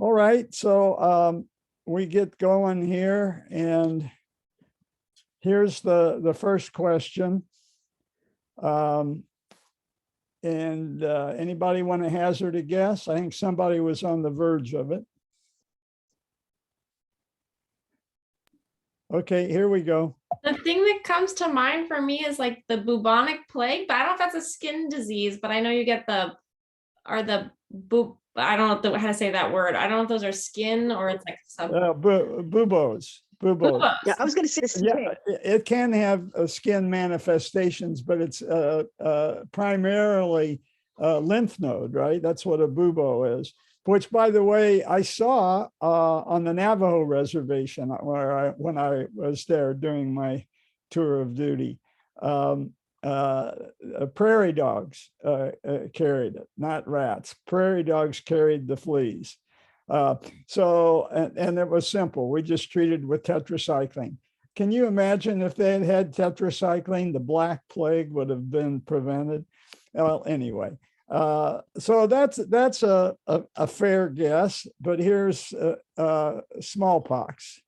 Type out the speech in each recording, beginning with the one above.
All right, so we get going here, and here's the first question. Anybody want to hazard a guess? I think somebody was on the verge of it. Okay, here we go. The thing that comes to mind for me is like the bubonic plague, but I don't know if that's a skin disease, but I know you get I don't know how to say that word. I don't know if those are skin or it's like Buboes. Buboes. Yeah, I was going to say this. Yeah, it can have skin manifestations, but it's primarily lymph node, right? That's what a bubo is. Which, by the way, I saw on the Navajo reservation when I was there doing my tour of duty. Prairie dogs carried it, not rats. Prairie dogs carried the fleas. And it was simple. We just treated with tetracycline. Can you imagine if they had had tetracycline, the Black Plague would have been prevented? Well, anyway. So that's a fair guess, but here's smallpox.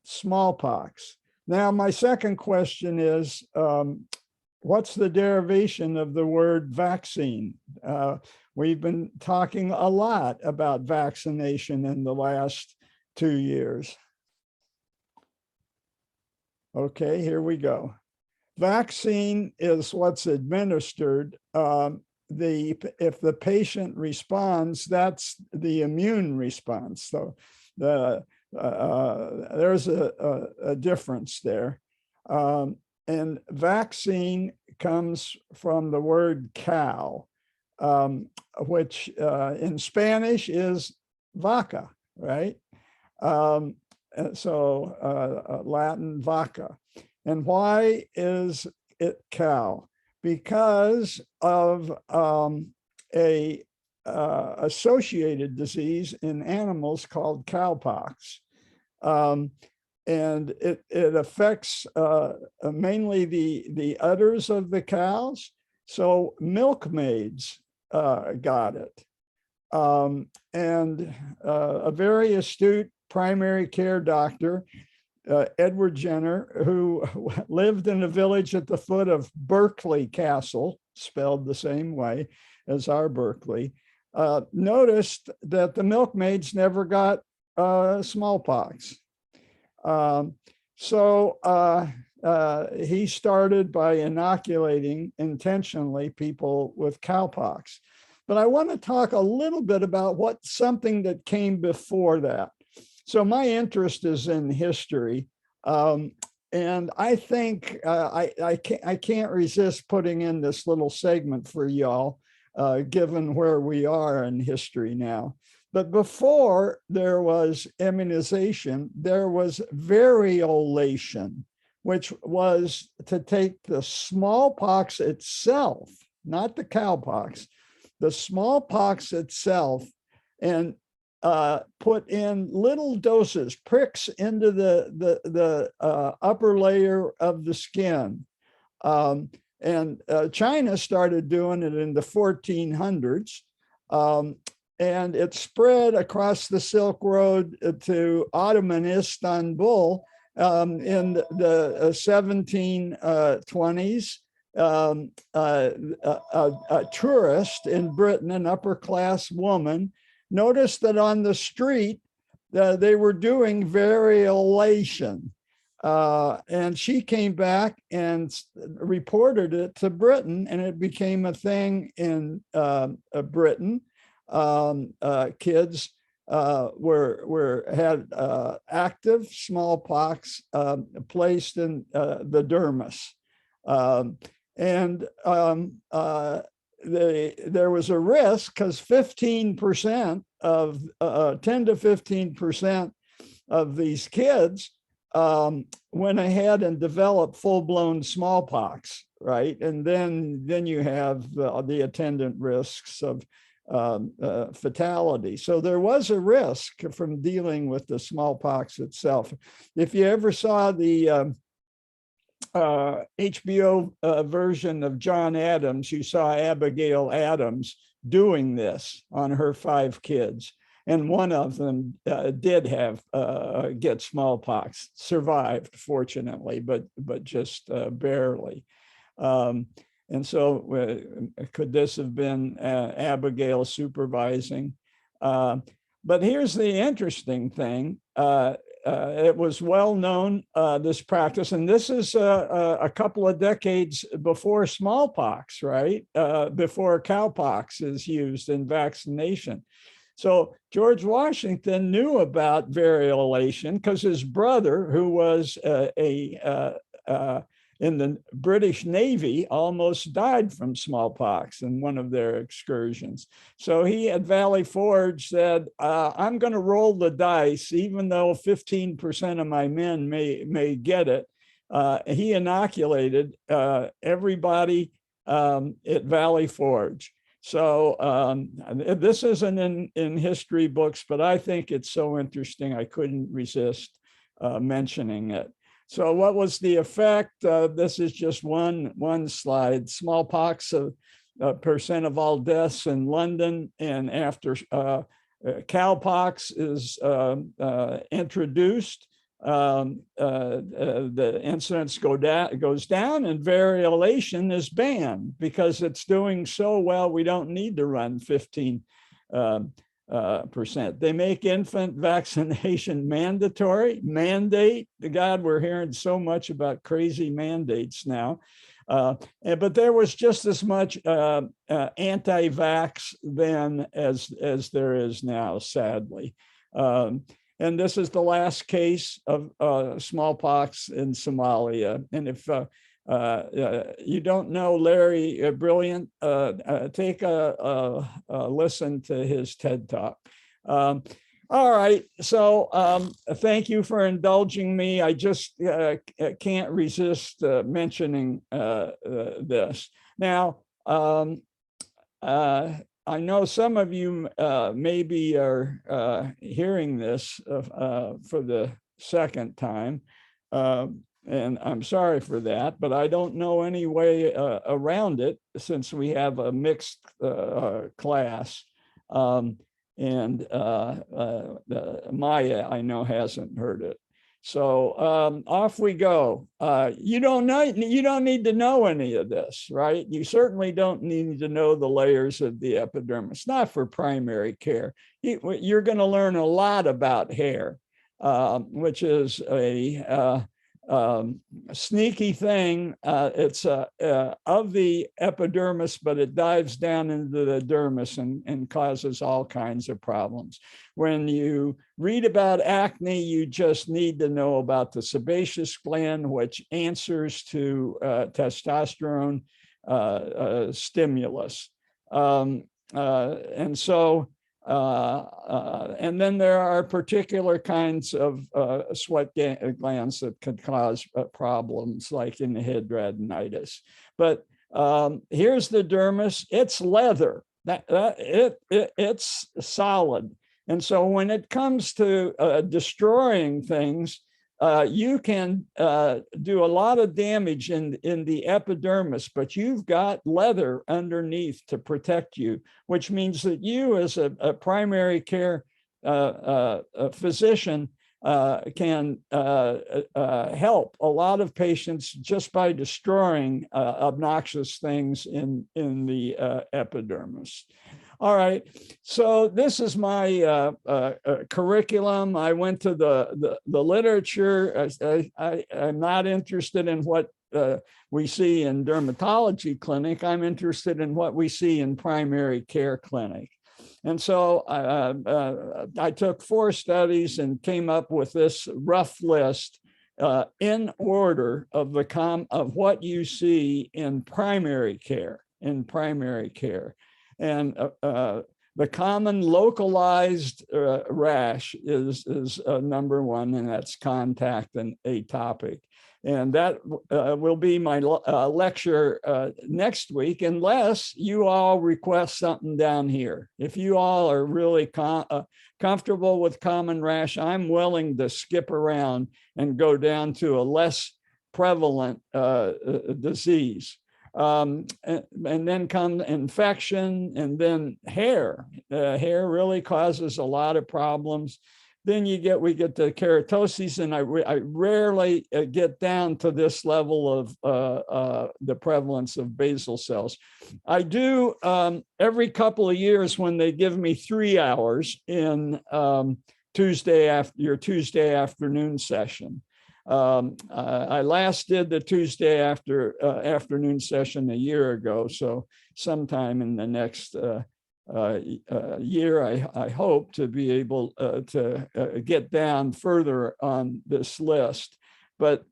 Smallpox. Now, my second question is, what's the derivation of the word vaccine? We've been talking a lot about vaccination in the last 2 years. Okay, here we go. Vaccine is what's administered. If the patient responds, that's the immune response. So there's a difference there. And vaccine comes from the word cow, which in Spanish is vaca, right? Latin vaca. And why is it cow? Because of a associated disease in animals called cowpox. And it affects mainly the udders of the cows. So milkmaids got it. And a very astute primary care doctor, Edward Jenner, who lived in a village at the foot of Berkeley Castle, spelled the same way as our Berkeley, noticed that the milkmaids never got smallpox. He started by inoculating intentionally people with cowpox. But I want to talk a little bit about something that came before that. So my interest is in history, and I think I can't resist putting in this little segment for y'all, given where we are in history now. But before there was immunization, there was variolation, which was to take the smallpox itself, not the cowpox, the smallpox itself, and put in little doses, pricks into the upper layer of the skin. And China started doing it in the 1400s. And it spread across the Silk Road to Ottoman Istanbul in the 1720s. A tourist in Britain, an upper class woman, noticed that on the street they were doing variolation. And she came back and reported it to Britain, and it became a thing in Britain. Kids had active smallpox placed in the dermis. There was a risk because 15% of 10 to 15% of these kids went ahead and developed full-blown smallpox, right? And then you have the attendant risks of fatality. So there was a risk from dealing with the smallpox itself. If you ever saw the HBO version of John Adams, you saw Abigail Adams doing this on her 5 kids. and one of them did have get smallpox, survived fortunately, but just barely. And so could this have been Abigail supervising? But here's the interesting thing. It was well known, this practice, and this is a couple of decades before smallpox, right? Before cowpox is used in vaccination. So George Washington knew about variolation because his brother, who was in the British Navy, almost died from smallpox in one of their excursions. So he at Valley Forge said, I'm going to roll the dice, even though 15% of my men may get it. He inoculated everybody at Valley Forge. So this isn't in history books, but I think it's so interesting I couldn't resist mentioning it. So what was the effect? This is just one slide. Smallpox, percent of all deaths in London, and after cowpox is introduced, the incidence goes down, and variolation is banned because it's doing so well. We don't need to run 15%. They make infant vaccination mandatory. Mandate, God, we're hearing so much about crazy mandates now. But there was just as much anti-vax then as there is now, sadly. And this is the last case of smallpox in Somalia. And if you don't know Larry Brilliant, take a listen to his TED Talk. All right, so thank you for indulging me. I just can't resist mentioning this. Now, I know some of you maybe are hearing this for the second time. And I'm sorry for that, but I don't know any way around it since we have a mixed class. And Maya, I know, hasn't heard it. So off we go. You don't need to know any of this, right? You certainly don't need to know the layers of the epidermis, not for primary care. You're going to learn a lot about hair, which is a sneaky thing. It's of the epidermis, but it dives down into the dermis and causes all kinds of problems. When you read about acne, you just need to know about the sebaceous gland, which answers to testosterone stimulus. And so and then there are particular kinds of sweat glands that could cause problems, like in the hidradenitis. But here's the dermis. It's leather. It's solid. And so when it comes to destroying things, you can do a lot of damage in the epidermis, but you've got leather underneath to protect you, which means that you as a primary care physician can help a lot of patients just by destroying obnoxious things in the epidermis. All right, so this is my curriculum. I went to the literature. I'm not interested in what we see in dermatology clinic. I'm interested in what we see in primary care clinic. And so I took 4 studies and came up with this rough list in order of what you see in primary care. And the common localized rash is number 1, and that's contact and atopic. And that will be my lecture next week, unless you all request something down here. If you all are really comfortable with common rash, I'm willing to skip around and go down to a less prevalent disease. And then come infection, and then hair. Hair really causes a lot of problems. Then we get the keratoses, and I rarely get down to this level of the prevalence of basal cells. I do every couple of years when they give me 3 hours in your Tuesday afternoon session. I last did the Tuesday afternoon session a year ago, so sometime in the next year, I hope to be able to get down further on this list. But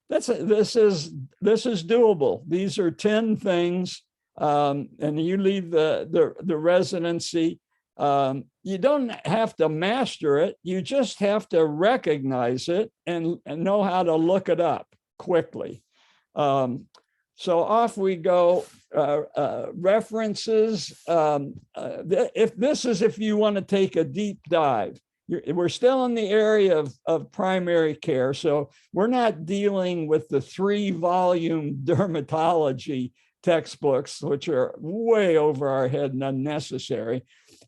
this is doable. These are 10 things, and you leave the residency. You don't have to master it. You just have to recognize it and know how to look it up quickly. So off we go. References. If you want to take a deep dive, we're still in the area of primary care. So we're not dealing with the 3-volume dermatology textbooks, which are way over our head and unnecessary.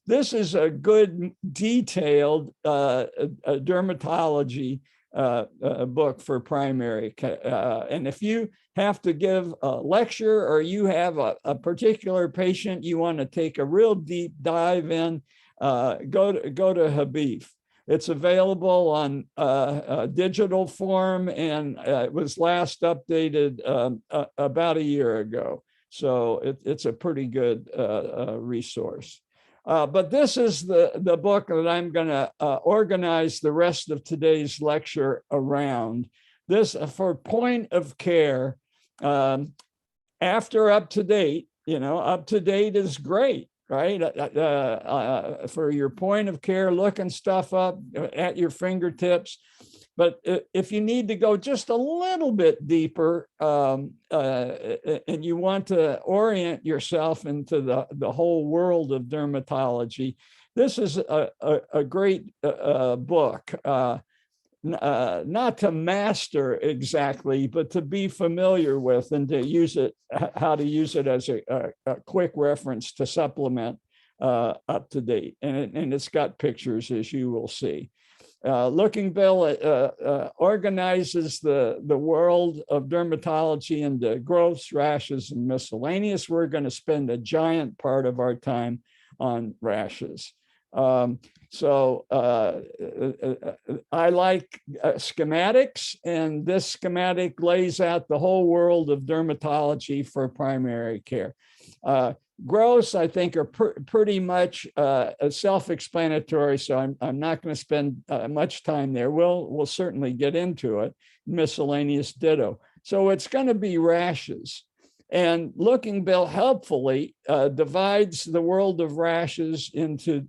This is a good detailed dermatology book for primary. And if you have to give a lecture, or you have a particular patient you want to take a real deep dive in, go to Habib. It's available on digital form, and it was last updated about a year ago. So it's a pretty good resource. But this is the book that I'm going to organize the rest of today's lecture around. This for point of care. After up to date, up to date is great, right? For your point of care, looking stuff up at your fingertips. But if you need to go just a little bit deeper, and you want to orient yourself into the whole world of dermatology, this is a great book. Not to master exactly, but to be familiar with, and to use it, how to use it as a quick reference to supplement up to date. And it's got pictures, as you will see. Lookingbill organizes the world of dermatology into growths, rashes, and miscellaneous. We're going to spend a giant part of our time on rashes. So I like schematics, and this schematic lays out the whole world of dermatology for primary care. Growths, I think, are pretty much self-explanatory, so I'm not going to spend much time there. We'll certainly get into it. Miscellaneous, ditto. So it's going to be rashes. And Lookingbill helpfully divides the world of rashes into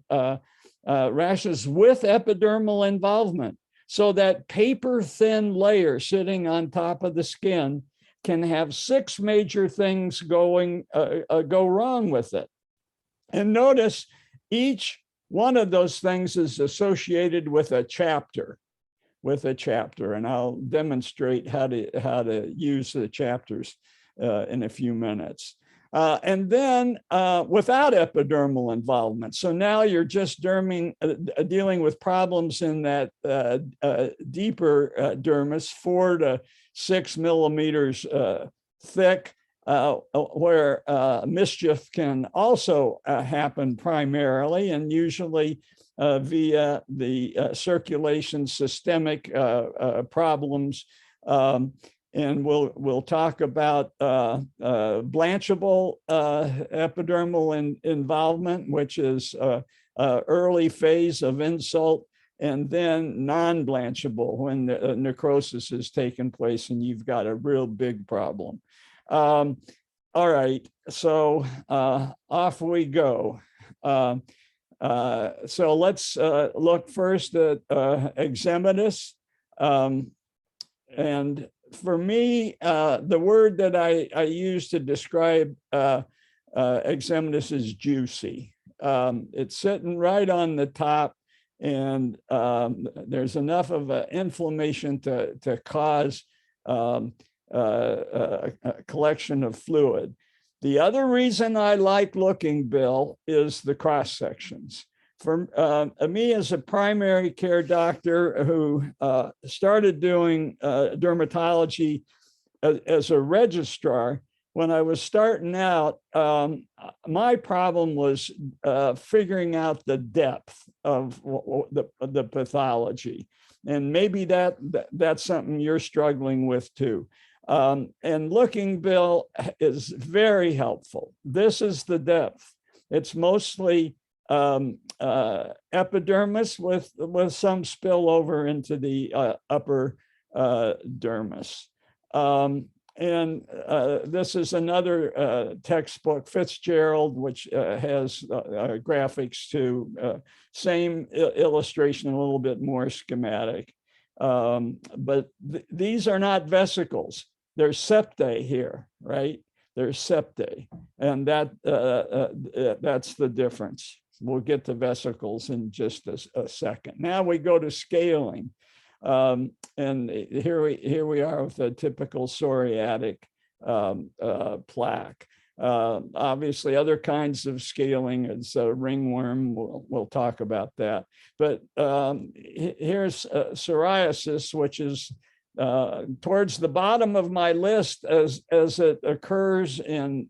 rashes with epidermal involvement, so that paper-thin layer sitting on top of the skin can have 6 major things go wrong with it. And notice each one of those things is associated with a chapter, and I'll demonstrate how to use the chapters in a few minutes. And then without epidermal involvement. So now you're just dealing with problems in that deeper dermis, 4 to 6 millimeters thick, where mischief can also happen primarily, and usually via the circulation systemic problems. And we'll talk about blanchable epidermal involvement, which is early phase of insult, and then non-blanchable when the necrosis has taken place and you've got a real big problem. All right, so off we go. So let's look first at eczematous. And for me, the word that I use to describe eczematous is juicy. It's sitting right on the top, and there's enough of an inflammation to cause collection of fluid. The other reason I like Lookingbill is the cross sections. For me as a primary care doctor who started doing dermatology as a registrar, when I was starting out, my problem was figuring out the depth of the pathology. And maybe that's something you're struggling with too. And Lookingbill is very helpful. This is the depth. It's mostly epidermis with some spillover into the upper dermis. This is another textbook, Fitzgerald, which has graphics too. Same illustration, a little bit more schematic. But these are not vesicles. They're septae here, right? They're septae, and that's the difference. We'll get to vesicles in just a second. Now we go to scaling. And here we are with a typical psoriatic plaque. Obviously, other kinds of scaling is ringworm. We'll talk about that. But here's psoriasis, which is towards the bottom of my list as it occurs in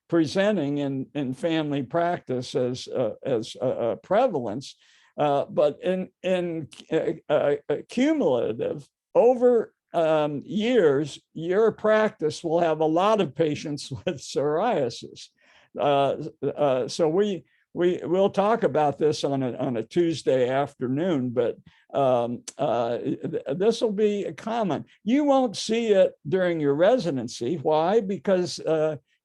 presenting in family practice as prevalence. But in cumulative, over years, your practice will have a lot of patients with psoriasis. So we'll talk about this on a Tuesday afternoon, but this will be common. You won't see it during your residency. Why? Because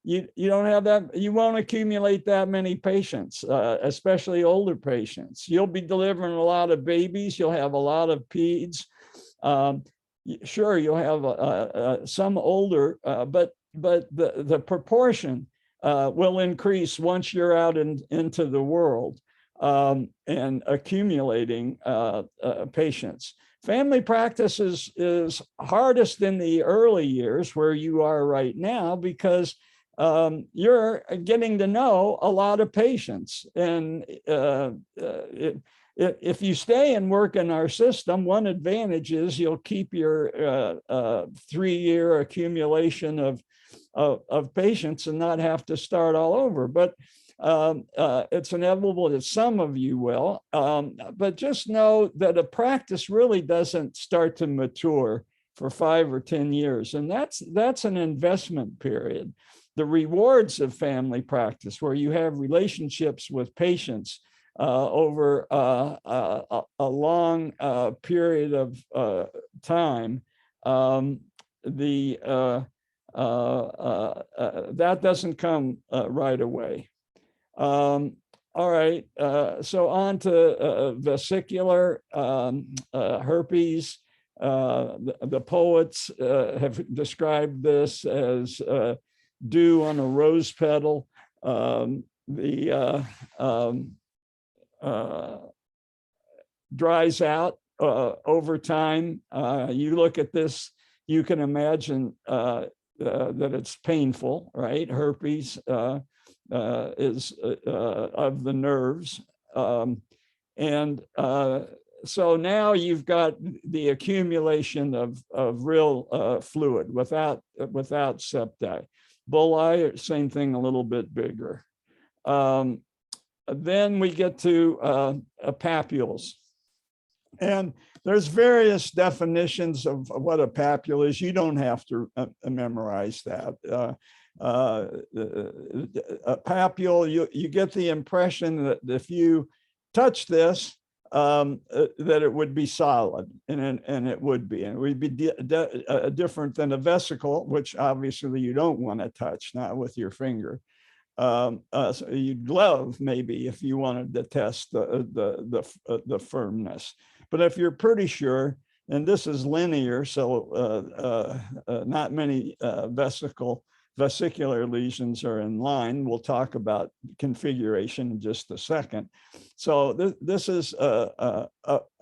you don't have that, you won't accumulate that many patients, especially older patients. You'll be delivering a lot of babies. You'll have a lot of peds. Sure, you'll have some older, but the proportion will increase once you're out into the world and accumulating patients. Family practice is hardest in the early years where you are right now because you're getting to know a lot of patients. And if you stay and work in our system, one advantage is you'll keep your 3-year accumulation of patients and not have to start all over. But it's inevitable that some of you will. But just know that a practice really doesn't start to mature for 5 or 10 years. And that's an investment period. The rewards of family practice, where you have relationships with patients over a long period of time, that doesn't come right away. All right, so on to vesicular herpes. The poets have described this as dew on a rose petal. Dries out over time. You look at this, you can imagine that it's painful, right? Herpes is of the nerves. So now you've got the accumulation of real fluid without septae. Bullae, same thing, a little bit bigger. Then we get to papules. And there's various definitions of what a papule is. You don't have to memorize that. A papule, you get the impression that if you touch this, that it would be solid, and it would be. And it would be different than a vesicle, which obviously you don't want to touch, not with your finger. So you'd glove maybe if you wanted to test the firmness. But if you're pretty sure, and this is linear, so not many vesicular lesions are in line. We'll talk about configuration in just a second. So this is a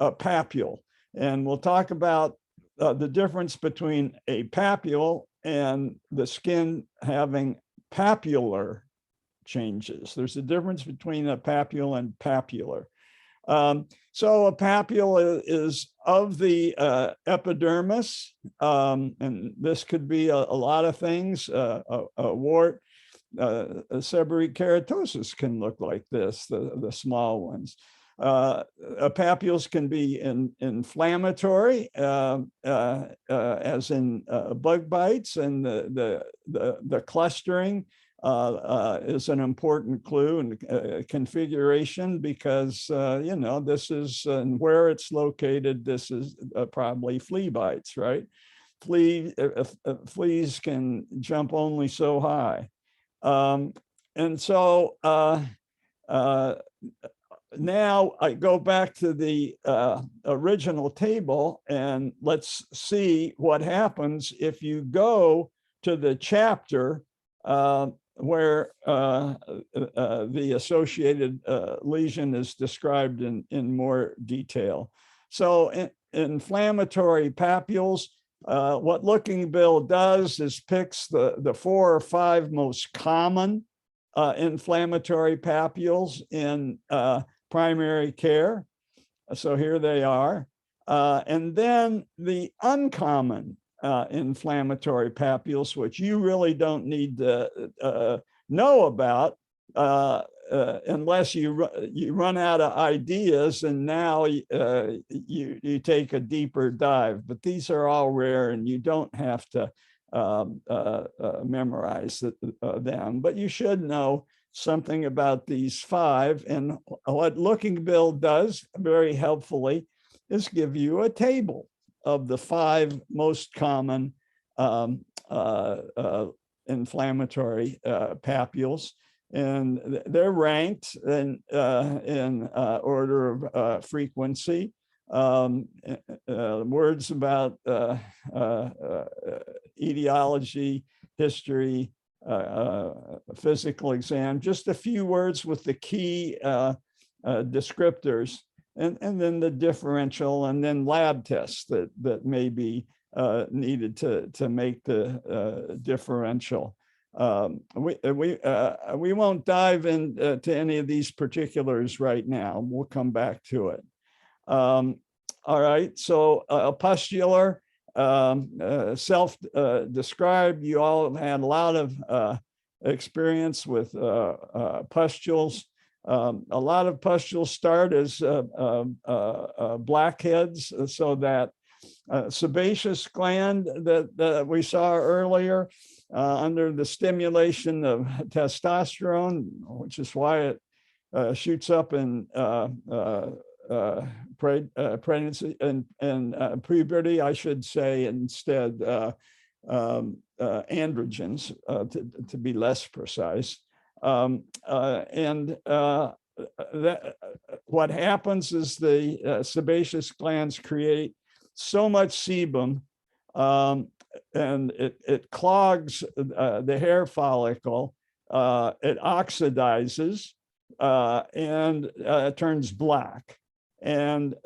papule, and we'll talk about the difference between a papule and the skin having papular changes. There's a difference between a papule and papular. So a papule is of the epidermis, and this could be a lot of things. A wart, seborrheic keratosis can look like this, the small ones. Papules can be inflammatory, as in bug bites, and the clustering is an important clue in configuration, because you know, this is where it's located. This is probably flea bites, right? Fleas can jump only so high, and so now I go back to the original table, and let's see what happens if you go to the chapter where the associated lesion is described in more detail. So inflammatory papules, what Lookingbill does is picks the 4 or 5 most common inflammatory papules in primary care. So here they are. And then the uncommon inflammatory papules, which you really don't need to know about unless you run out of ideas, and now you take a deeper dive. But these are all rare, and you don't have to memorize them, but you should know something about these 5. And what Lookingbill does very helpfully is give you a table of the 5 most common inflammatory papules, and they're ranked in order of frequency. Words about etiology, history, physical exam, just a few words with the key descriptors, and then the differential, and then lab tests that may be needed to make the differential. We won't dive into any of these particulars right now. We'll come back to it. All right, so pustular, self-described. You all have had a lot of experience with pustules. A lot of pustules start as blackheads, so that sebaceous gland that we saw earlier, under the stimulation of testosterone, which is why it shoots up in pregnancy and puberty, I should say, instead, androgens, to be less precise. What happens is the sebaceous glands create so much sebum, and it clogs the hair follicle, it oxidizes, and turns black, and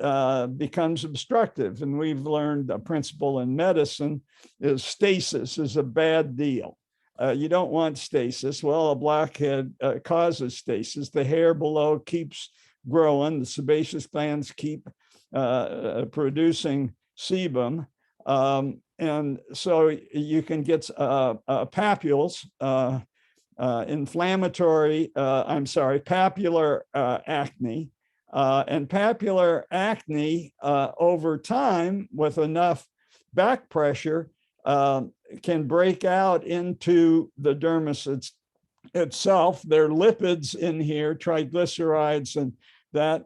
becomes obstructive. And we've learned a principle in medicine is stasis is a bad deal. You don't want stasis. Well, a blackhead causes stasis. The hair below keeps growing. The sebaceous glands keep producing sebum. And so you can get papules, papular acne. And papular acne over time, with enough back pressure, can break out into the dermis itself. There are lipids in here, triglycerides, and that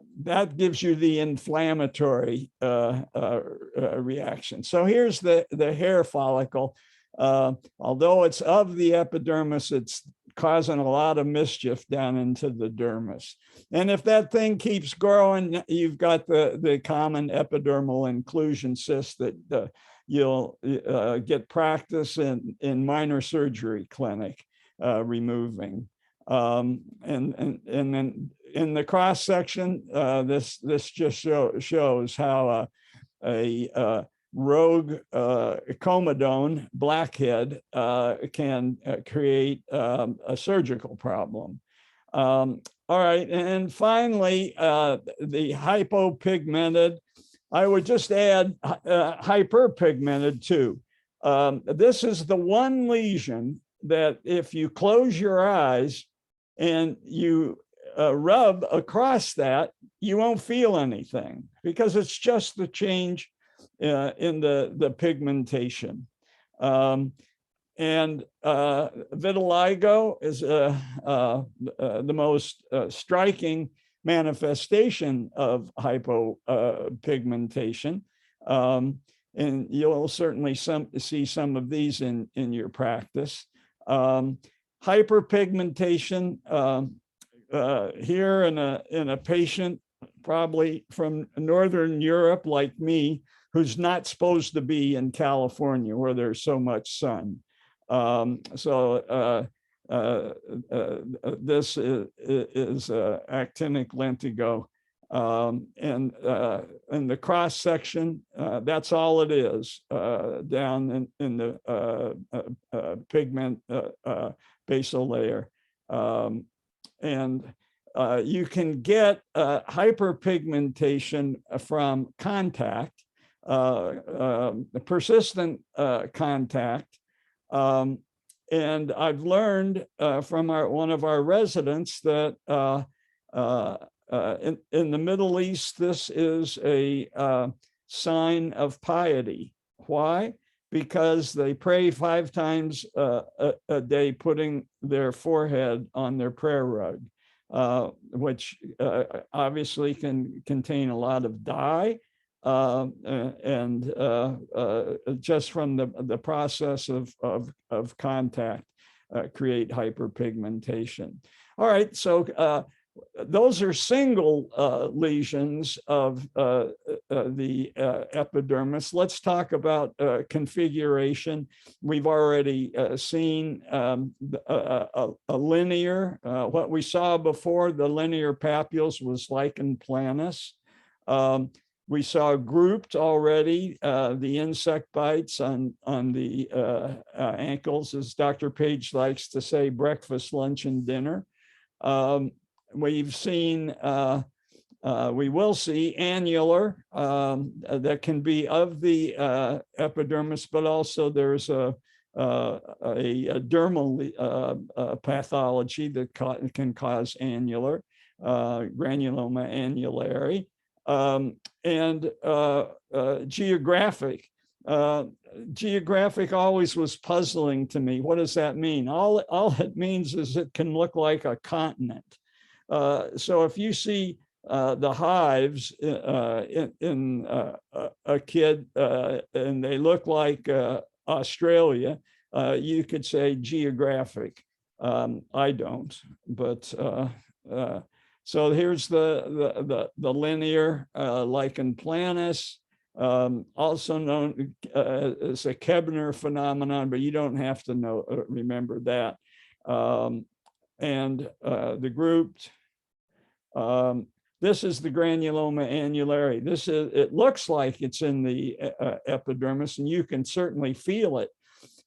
gives you the inflammatory reaction. So here's the hair follicle. Although it's of the epidermis, it's causing a lot of mischief down into the dermis. And if that thing keeps growing, you've got the common epidermal inclusion cyst that you'll get practice in minor surgery clinic removing. And then in the cross section, this just shows how a rogue comedone, blackhead, can create a surgical problem. All right, and finally, the hypopigmented. I would just add hyperpigmented too. This is the one lesion that if you close your eyes and you rub across that, you won't feel anything because it's just the change in the pigmentation. And vitiligo is the most striking manifestation of hypopigmentation. And you'll certainly see some of these in your practice. Hyperpigmentation here in a patient probably from Northern Europe like me, who's not supposed to be in California where there's so much sun. This is Actinic Lentigo. And the cross section, that's all it is down in the pigment basal layer. And you can get hyperpigmentation from contact, persistent contact. And I've learned from one of our residents that in the Middle East, this is a sign of piety. Why? Because they pray 5 times a day, putting their forehead on their prayer rug, which obviously can contain a lot of dye, and just from the process of contact create hyperpigmentation. All right, so those are single lesions of the epidermis. Let's talk about configuration. We've already seen a linear, what we saw before, the linear papules was lichen planus. We saw grouped already the insect bites on the ankles, as Dr. Page likes to say, breakfast, lunch, and dinner. We've seen, we will see annular that can be of the epidermis, but also there's a dermal pathology that can cause annular, Granuloma Annularity, and geographic. Geographic always was puzzling to me. What does that mean? All it means is it can look like a continent. So if you see the hives in a kid and they look like Australia, you could say geographic. I don't, but so here's the linear lichen planus, also known as a Kebner phenomenon, but you don't have to remember that. And the grouped. This is the Granuloma Annularity. It looks like it's in the epidermis, and you can certainly feel it.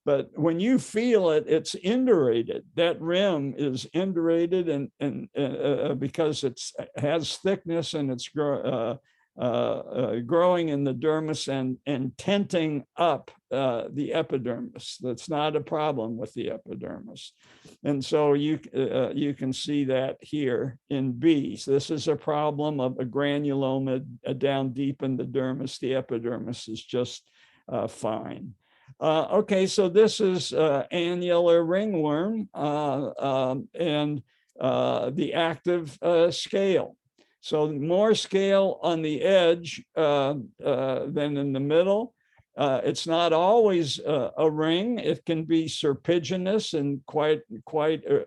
But when you feel it, it's indurated. That rim is indurated, and because it has thickness and it's growing in the dermis and tenting up the epidermis. That's not a problem with the epidermis. And so you can see that here in bees. This is a problem of a granuloma down deep in the dermis. The epidermis is just fine. Okay, so this is annular ringworm and the active scale. So more scale on the edge than in the middle. It's not always a ring. It can be serpiginous and quite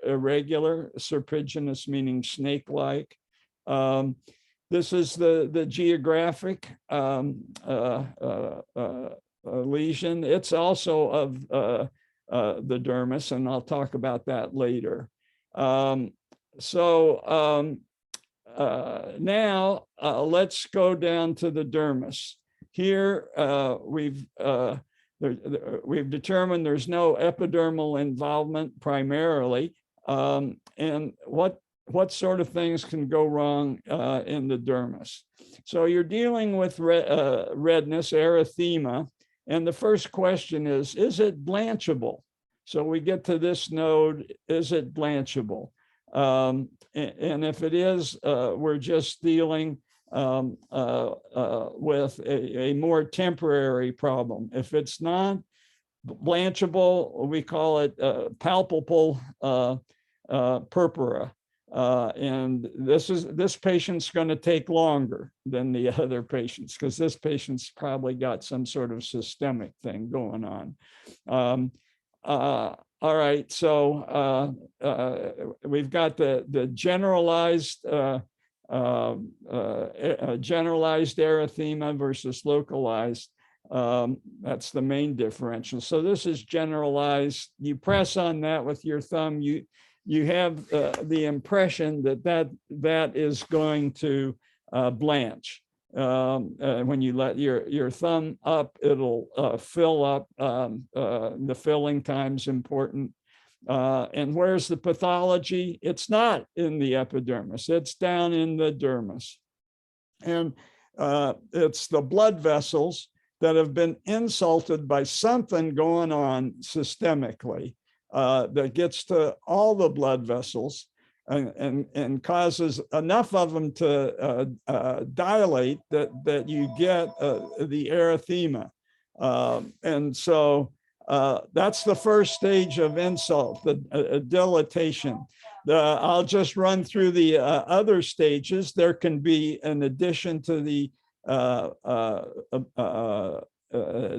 irregular. Serpiginous meaning snake-like. This is the geographic lesion. It's also of the dermis, and I'll talk about that later. Now let's go down to the dermis. here we've determined there's no epidermal involvement primarily. And what sort of things can go wrong in the dermis? So you're dealing with redness, erythema, and the first question is it blanchable? So we get to this node, is it blanchable? And if it is, we're just dealing with a more temporary problem. If it's not blanchable, we call it palpable purpura. And this patient's going to take longer than the other patients because this patient's probably got some sort of systemic thing going on. All right, so we've got the generalized generalized erythema versus localized. That's the main differential. So this is generalized. You press on that with your thumb, you have the impression that is going to blanch. When you let your thumb up, it'll fill up. The filling time's important. And where's the pathology? It's not in the epidermis, it's down in the dermis. And it's the blood vessels that have been insulted by something going on systemically that gets to all the blood vessels and causes enough of them to dilate that you get the erythema. And so that's the first stage of insult, the dilatation. I'll just run through the other stages. There can be, in addition to the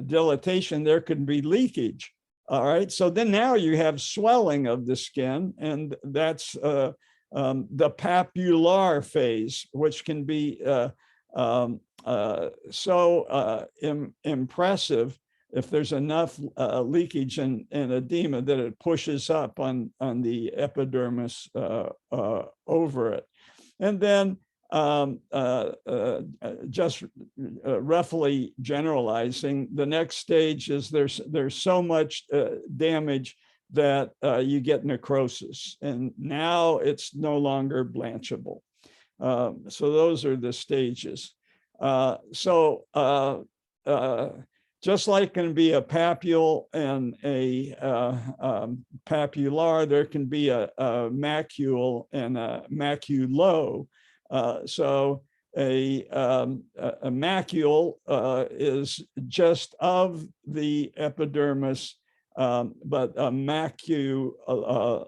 dilatation, there can be leakage. All right, so then now you have swelling of the skin, and that's the papular phase, which can be so impressive if there's enough leakage and edema that it pushes up on the epidermis over it. And then just roughly generalizing, the next stage is there's so much damage that you get necrosis, and now it's no longer blanchable. So those are the stages. Just like can be a papule and a papular, there can be a macule and a maculo. So a macule is just of the epidermis, but a maculo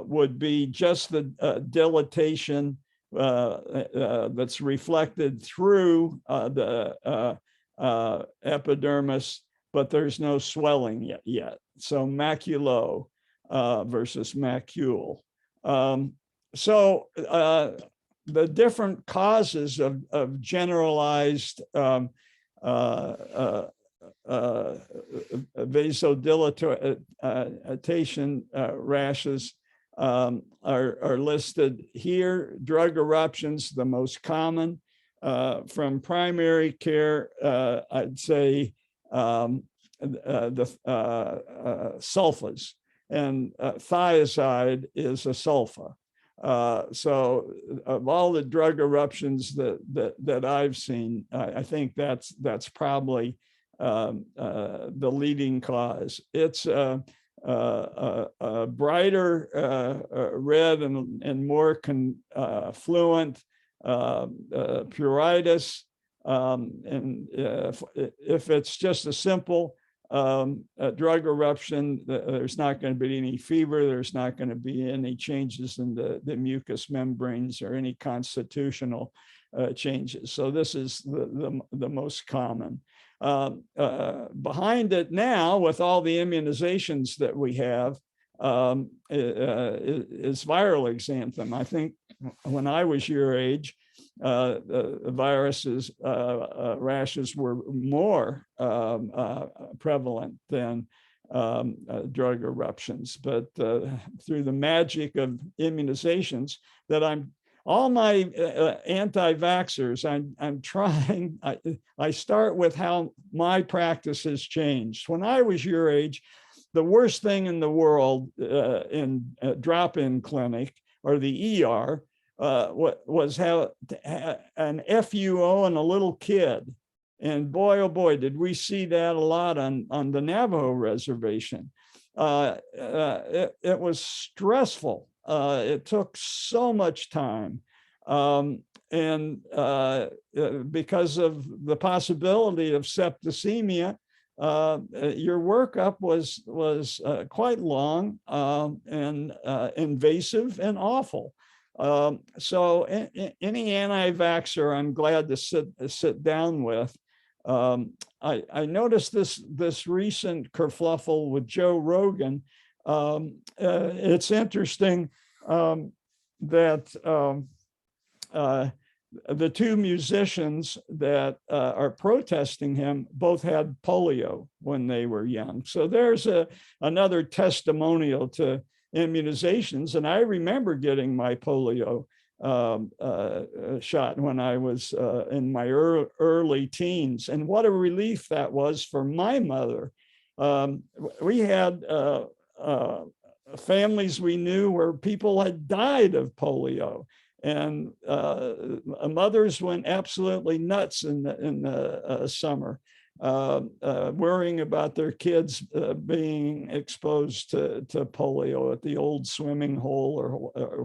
would be just the dilatation that's reflected through the epidermis, but there's no swelling yet. So maculo versus macule. So the different causes of generalized vasodilatation rashes are listed here. Drug eruptions, the most common. From primary care, I'd say the sulfas, and thiazide is a sulfa. So of all the drug eruptions that I've seen, I think that's probably the leading cause. It's a brighter red and more fluent pruritus. And if it's just a simple drug eruption, there's not going to be any fever, there's not going to be any changes in the mucous membranes or any constitutional changes. So this is the most common. Behind it now, with all the immunizations that we have, is viral exanthem. I think when I was your age, the viruses, rashes were more prevalent than drug eruptions. But through the magic of immunizations that I'm all my anti-vaxxers, I'm trying, I start with how my practice has changed. When I was your age, the worst thing in the world in a drop-in clinic or the ER was how an FUO and a little kid. And boy, oh boy, did we see that a lot on the Navajo reservation. It was stressful. It took so much time. And because of the possibility of septicemia, your workup was quite long and invasive and awful. So any anti-vaxxer I'm glad to sit down with. I noticed this recent kerfluffle with Joe Rogan. It's interesting that the two musicians that are protesting him both had polio when they were young. So there's another testimonial to immunizations. And I remember getting my polio shot when I was in my early teens. And what a relief that was for my mother. We had families we knew where people had died of polio. And mothers went absolutely nuts in the summer, worrying about their kids being exposed to polio at the old swimming hole or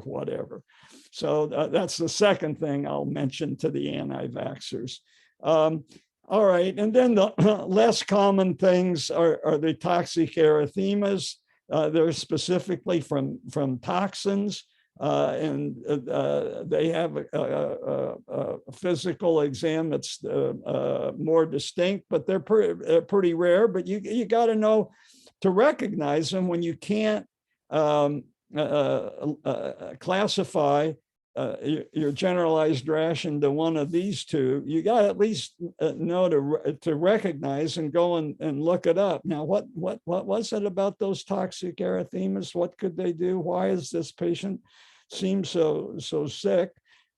whatever. So that's the second thing I'll mention to the anti-vaxxers. All right, and then the less common things are the toxic erythemas. They're specifically from toxins. And they have a physical exam that's more distinct, but they're pretty rare. But you got to know to recognize them when you can't classify your generalized rash into one of these two. You got to at least know to recognize and go and look it up. Now, what was it about those toxic erythemas? What could they do? Why is this patient seem so sick?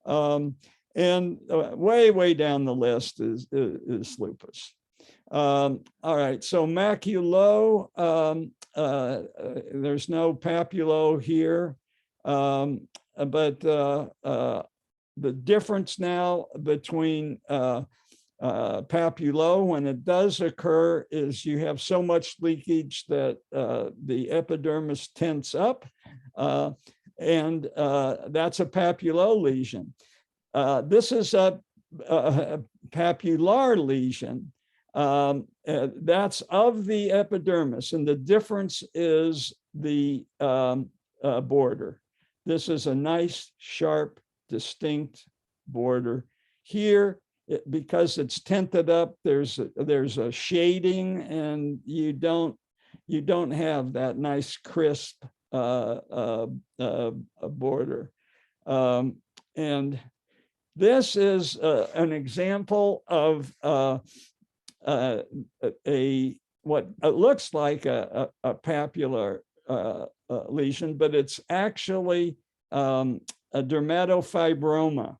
And way down the list is lupus. All right, so maculo, there's no papulo here. But the difference now between papulo, when it does occur, is you have so much leakage that the epidermis tense up, and that's a papulo lesion. This is a papular lesion. That's of the epidermis, and the difference is the border. This is a nice, sharp, distinct border. Here, because it's tinted up, there's a shading, and you don't have that nice, crisp border. And this is an example of what looks like a papular lesion, but it's actually a dermatofibroma,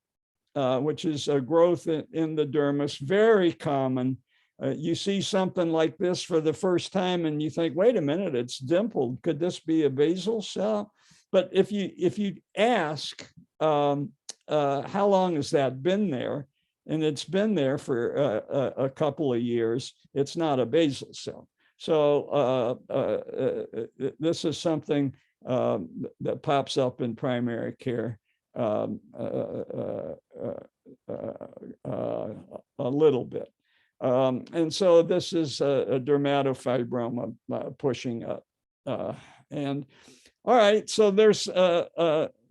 which is a growth in the dermis, very common. You see something like this for the first time and you think, wait a minute, it's dimpled. Could this be a basal cell? But if you ask, how long has that been there? And it's been there for a couple of years. It's not a basal cell. So this is something that pops up in primary care a little bit. And so this is a dermatofibroma pushing up. And all right, so there's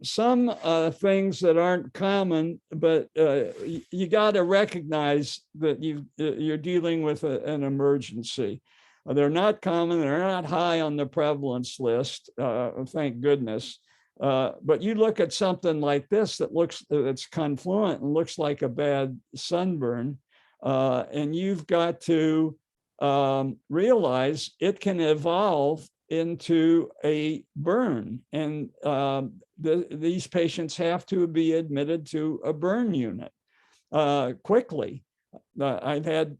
some things that aren't common, but you got to recognize that you're dealing with an emergency. They're not common, they're not high on the prevalence list, thank goodness. But you look at something like this that's confluent and looks like a bad sunburn, and you've got to realize it can evolve into a burn. And these patients have to be admitted to a burn unit quickly. I've had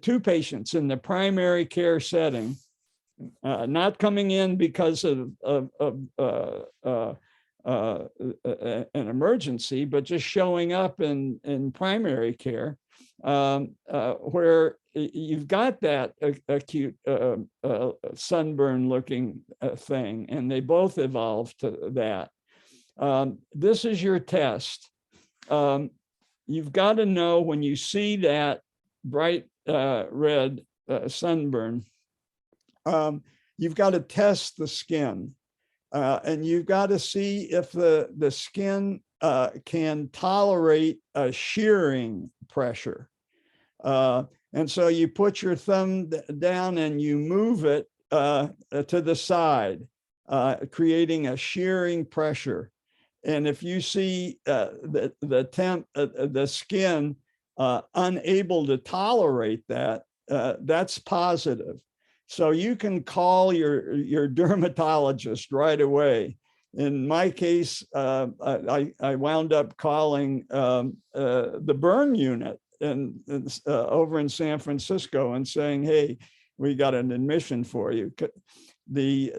2 patients in the primary care setting, not coming in because of an emergency, but just showing up in primary care, where you've got that acute sunburn looking thing, and they both evolved to that. This is your test. You've got to know when you see that bright red sunburn, you've got to test the skin. And you've got to see if the skin can tolerate a shearing pressure. And so you put your thumb down and you move it to the side, creating a shearing pressure. And if you see the skin unable to tolerate that, that's positive. So you can call your dermatologist right away. In my case, I wound up calling the burn unit over in San Francisco and saying, "Hey, we got an admission for you." The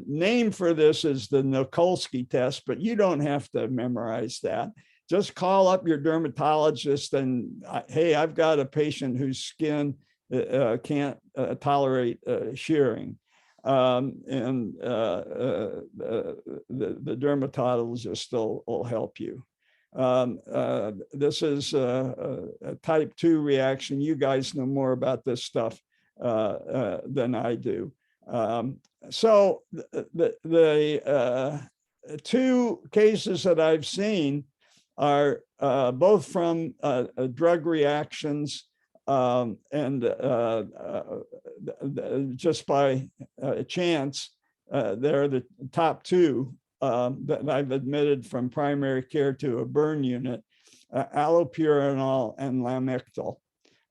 name for this is the Nikolsky test, but you don't have to memorize that. Just call up your dermatologist and, "Hey, I've got a patient whose skin can't tolerate shearing." The dermatologist will help you. This is a type 2 reaction. You guys know more about this stuff than I do. So the 2 cases that I've seen are both from drug reactions, and just by chance, they're the top 2 that I've admitted from primary care to a burn unit: allopurinol and lamictal.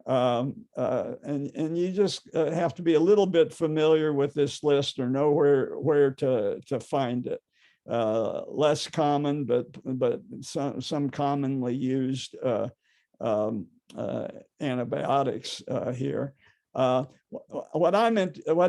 And you just have to be a little bit familiar with this list or know where to find it. Less common, but some commonly used antibiotics here. What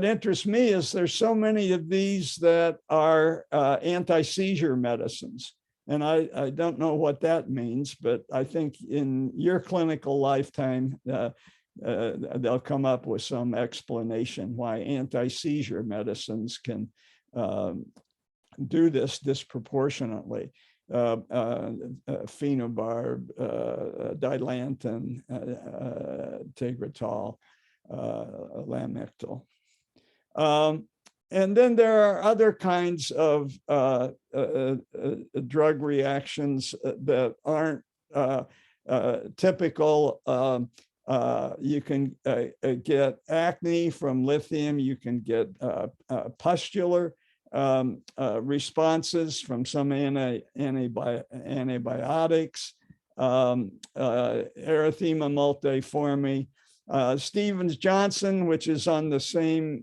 interests me is there's so many of these that are anti-seizure medicines. And I don't know what that means, but I think in your clinical lifetime, they'll come up with some explanation why anti-seizure medicines can do this disproportionately. Phenobarb, dilantin, Tegretol, lamictal. And then there are other kinds of drug reactions that aren't typical. You can get acne from lithium. You can get pustular responses from some antibiotics, erythema multiforme, Stevens-Johnson, which is on the same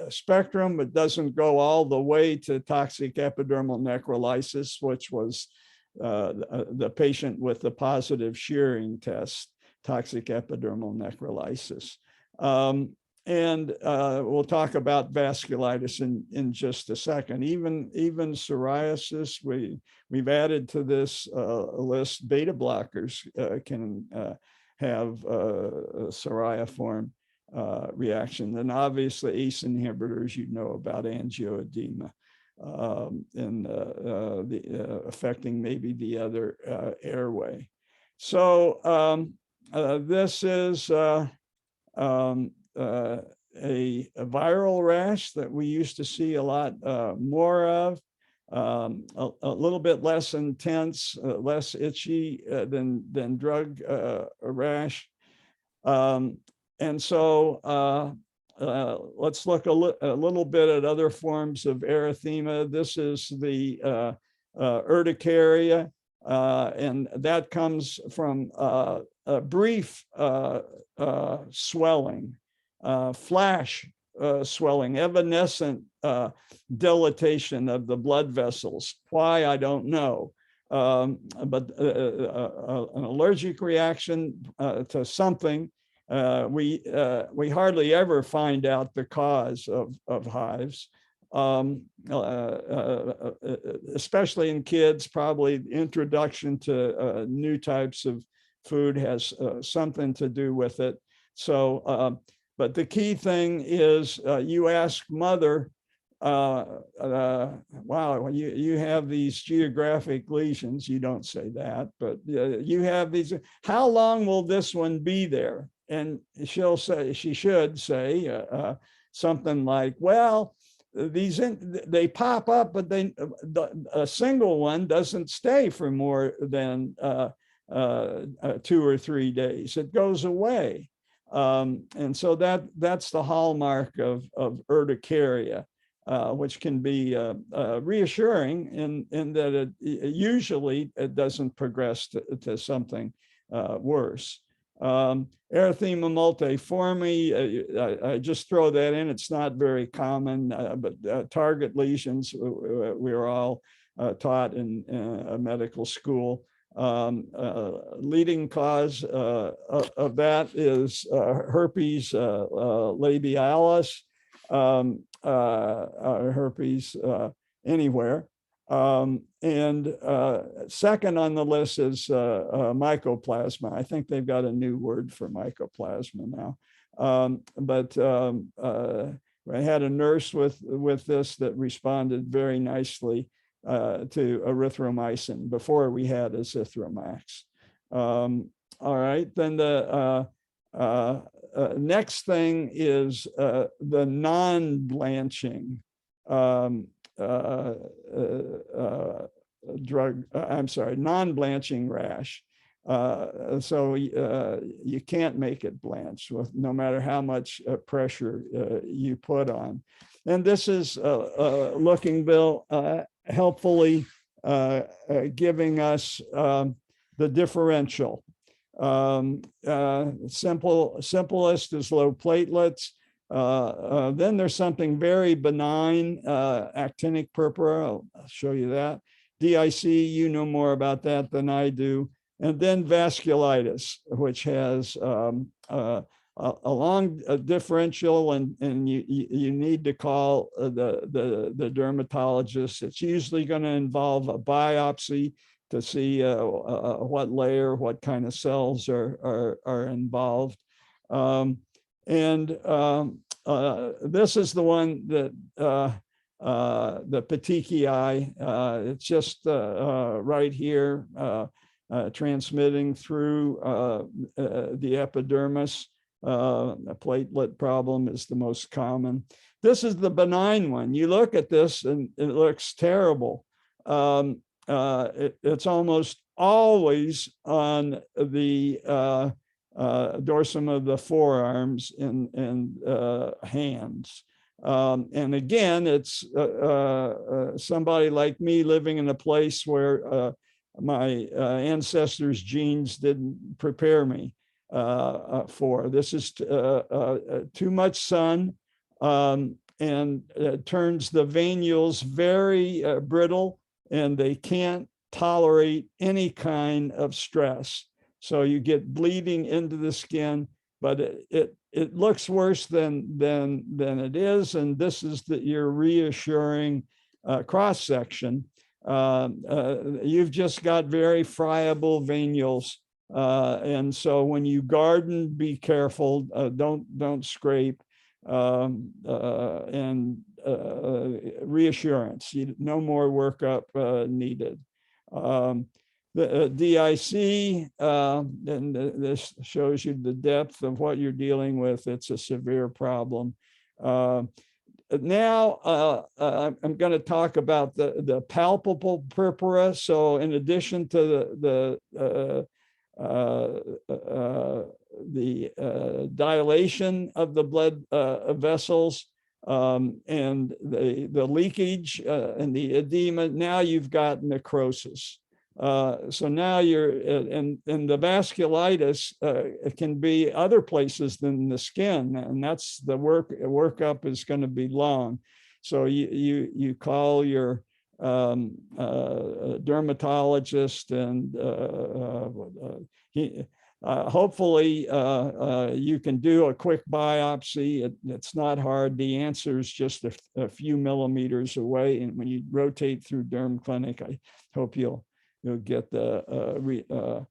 spectrum, but doesn't go all the way to toxic epidermal necrolysis, which was the patient with the positive shearing test, toxic epidermal necrolysis. And we'll talk about vasculitis in just a second. Even psoriasis, we've added to this list. Beta blockers can have a psoriaform reaction. And obviously ACE inhibitors, you know about angioedema and affecting maybe the other airway. So this is a viral rash that we used to see a lot more of, a little bit less intense, less itchy than drug rash. And so let's look a little bit at other forms of erythema. This is the urticaria, and that comes from a brief swelling. flash swelling, evanescent dilatation of the blood vessels. Why, I don't know. But an allergic reaction to something, we hardly ever find out the cause of hives. Especially in kids, probably introduction to new types of food has something to do with it. So, but the key thing is you ask mother, wow, you have these geographic lesions. You don't say that, but you have these. How long will this one be there? And she'll say, she should say something like, well, they pop up, but a single one doesn't stay for more than 2 or 3 days. It goes away. And so that's the hallmark of urticaria, which can be reassuring in that it usually doesn't progress to something worse. Erythema Multiforme, I just throw that in. It's not very common, but target lesions, we're all taught in medical school. Leading cause of that is herpes labialis, herpes anywhere. And second on the list is Mycoplasma. I think they've got a new word for Mycoplasma now. But I had a nurse with this that responded very nicely to erythromycin before we had azithromax. All right, then the next thing is the non-blanching non-blanching rash. So you can't make it blanch with no matter how much pressure you put on. And this is Lookingbill helpfully giving us the differential. Simplest is low platelets. Then there's something very benign, actinic purpura. I'll show you that. DIC, you know more about that than I do. And then vasculitis, which has a long differential, and you need to call the dermatologist. It's usually going to involve a biopsy to see what layer, what kind of cells are involved. This is the one that the petechiae, it's just right here, transmitting through the epidermis. A platelet problem is the most common. This is the benign one. You look at this and it looks terrible. It's almost always on the dorsum of the forearms and hands. And again, it's somebody like me living in a place where my ancestors' genes didn't prepare me for. This is too much sun, and turns the venules very brittle, and they can't tolerate any kind of stress. So you get bleeding into the skin, but it looks worse than it is. And this is your reassuring cross section. You've just got very friable venules, and so when you garden, be careful. Don't scrape. And reassurance. No more workup needed. The DIC, and this shows you the depth of what you're dealing with. It's a severe problem. Now I'm going to talk about the palpable purpura. So in addition to the dilation of the blood vessels and the leakage and the edema, now you've got necrosis. So now you're, and the vasculitis, it can be other places than the skin, and that's the workup is going to be long. So you call your dermatologist, and hopefully you can do a quick biopsy. It's not hard. The answer is just a few millimeters away. And when you rotate through derm clinic, I hope you'll get to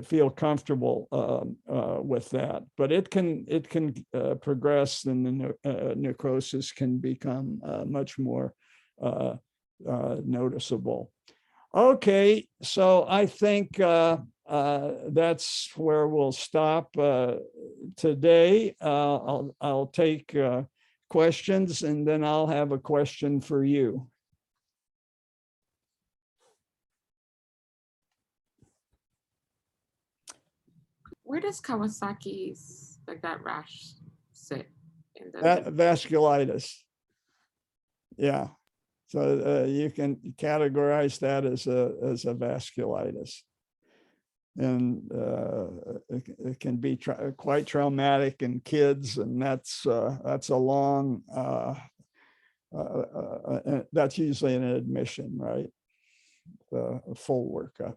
feel comfortable with that. But it can progress, and the necrosis can become much more noticeable. Okay, so I think that's where we'll stop today. I'll take questions, and then I'll have a question for you. Where does Kawasaki's, like that rash, sit in the Vasculitis. Yeah. So you can categorize that as a vasculitis, and it can be quite traumatic in kids, and that's a long that's usually an admission, right? A full workup.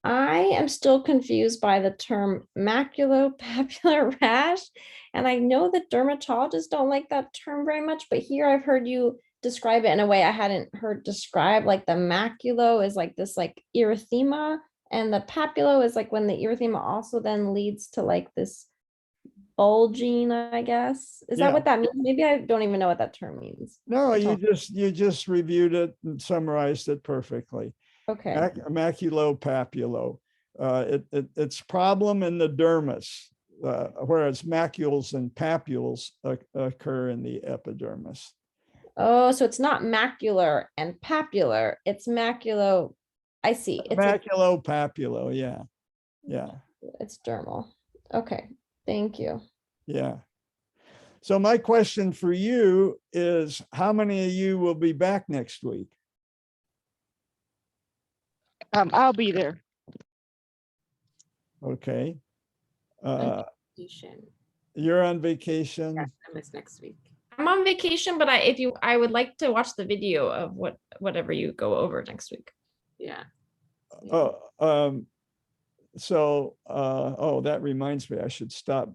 I am still confused by the term maculopapular rash, and I know that dermatologists don't like that term very much, but here I've heard you describe it in a way I hadn't heard described. Like the maculo is like this like erythema, and the papulo is like when the erythema also then leads to like this bulging, I guess. Is that what that means? Maybe I don't even know what that term means. No, you just reviewed it and summarized it perfectly. Okay. Maculopapulo. It's problem in the dermis, whereas macules and papules occur in the epidermis. Oh, so it's not macular and papular. It's maculo. I see. It's Maculopapulo. Yeah. Yeah. It's dermal. Okay. Thank you. Yeah. So my question for you is, how many of you will be back next week? I'll be there. Okay. vacation. You're on vacation. Yes, I miss next week. I'm on vacation, but I would like to watch the video of whatever you go over next week. Yeah. Oh, that reminds me, I should stop